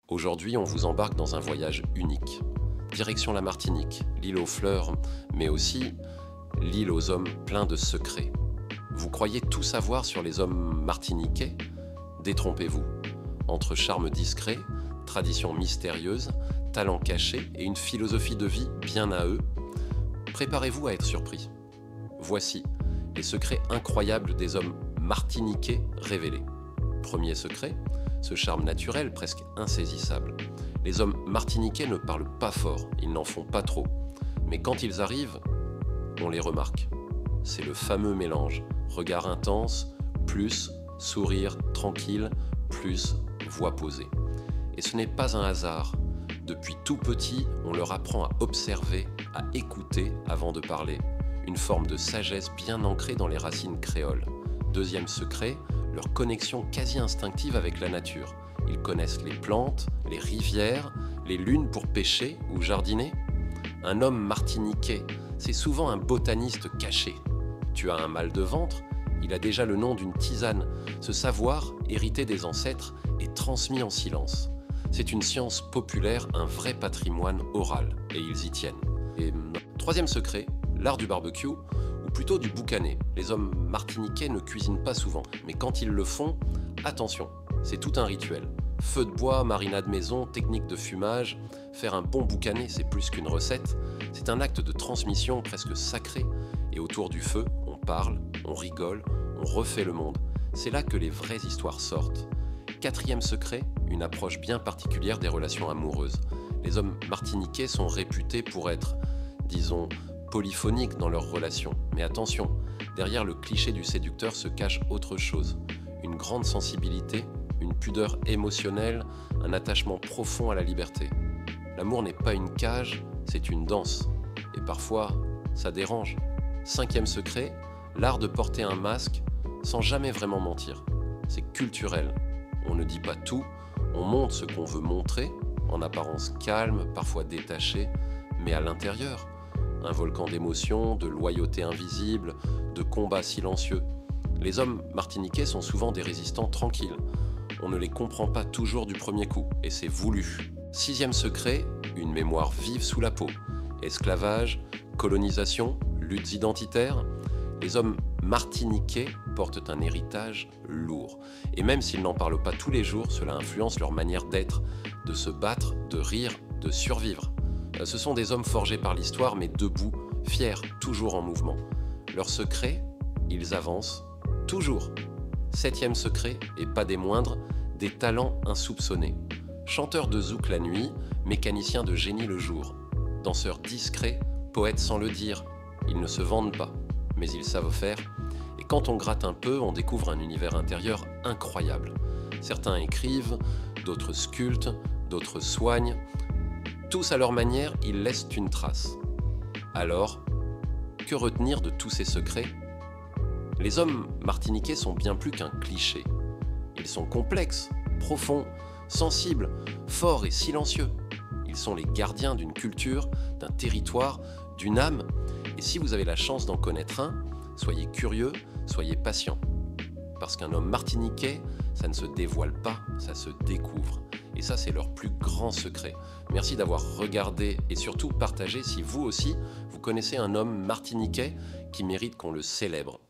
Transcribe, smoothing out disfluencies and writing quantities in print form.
Aujourd'hui, on vous embarque dans un voyage unique. Direction la Martinique, l'île aux fleurs, mais aussi l'île aux hommes pleins de secrets. Vous croyez tout savoir sur les hommes martiniquais? Détrompez-vous. Entre charme discret, tradition mystérieuse, talent caché et une philosophie de vie bien à eux, préparez-vous à être surpris. Voici les secrets incroyables des hommes martiniquais révélés. Premier secret, ce charme naturel presque insaisissable. Les hommes martiniquais ne parlent pas fort, ils n'en font pas trop. Mais quand ils arrivent, on les remarque. C'est le fameux mélange, regard intense, plus sourire tranquille, plus voix posée. Et ce n'est pas un hasard. Depuis tout petit, on leur apprend à observer, à écouter avant de parler. Une forme de sagesse bien ancrée dans les racines créoles. Deuxième secret, leur connexion quasi instinctive avec la nature. Ils connaissent les plantes, les rivières, les lunes pour pêcher ou jardiner. Un homme martiniquais, c'est souvent un botaniste caché. Tu as un mal de ventre, il a déjà le nom d'une tisane. Ce savoir, hérité des ancêtres, est transmis en silence. C'est une science populaire, un vrai patrimoine oral, et ils y tiennent. Et troisième secret, l'art du barbecue, ou plutôt du boucané. Les hommes martiniquais ne cuisinent pas souvent, mais quand ils le font, attention, c'est tout un rituel. Feu de bois, marinade maison, technique de fumage. Faire un bon boucané, c'est plus qu'une recette. C'est un acte de transmission presque sacré. Et autour du feu, on parle, on rigole, on refait le monde. C'est là que les vraies histoires sortent. Quatrième secret, une approche bien particulière des relations amoureuses. Les hommes martiniquais sont réputés pour être, disons, polyphoniques dans leurs relations. Mais attention, derrière le cliché du séducteur se cache autre chose. Une grande sensibilité, une pudeur émotionnelle, un attachement profond à la liberté. L'amour n'est pas une cage, c'est une danse. Et parfois, ça dérange. Cinquième secret, l'art de porter un masque sans jamais vraiment mentir. C'est culturel. On ne dit pas tout, on montre ce qu'on veut montrer, en apparence calme, parfois détaché, mais à l'intérieur. Un volcan d'émotions, de loyauté invisible, de combats silencieux. Les hommes martiniquais sont souvent des résistants tranquilles. On ne les comprend pas toujours du premier coup, et c'est voulu. Sixième secret, une mémoire vive sous la peau. Esclavage, colonisation, luttes identitaires. Les hommes martiniquais portent un héritage lourd. Et même s'ils n'en parlent pas tous les jours, cela influence leur manière d'être, de se battre, de rire, de survivre. Ce sont des hommes forgés par l'histoire, mais debout, fiers, toujours en mouvement. Leur secret, ils avancent, toujours. Septième secret, et pas des moindres, des talents insoupçonnés. Chanteurs de zouk la nuit, mécaniciens de génie le jour. Danseurs discrets, poètes sans le dire. Ils ne se vendent pas, mais ils savent faire. Et quand on gratte un peu, on découvre un univers intérieur incroyable. Certains écrivent, d'autres sculptent, d'autres soignent. Tous à leur manière, ils laissent une trace. Alors, que retenir de tous ces secrets? Les hommes martiniquais sont bien plus qu'un cliché. Ils sont complexes, profonds, sensibles, forts et silencieux. Ils sont les gardiens d'une culture, d'un territoire, d'une âme. Et si vous avez la chance d'en connaître un, soyez curieux, soyez patient. Parce qu'un homme martiniquais, ça ne se dévoile pas, ça se découvre. Et ça, c'est leur plus grand secret. Merci d'avoir regardé et surtout partagé si vous aussi, vous connaissez un homme martiniquais qui mérite qu'on le célèbre.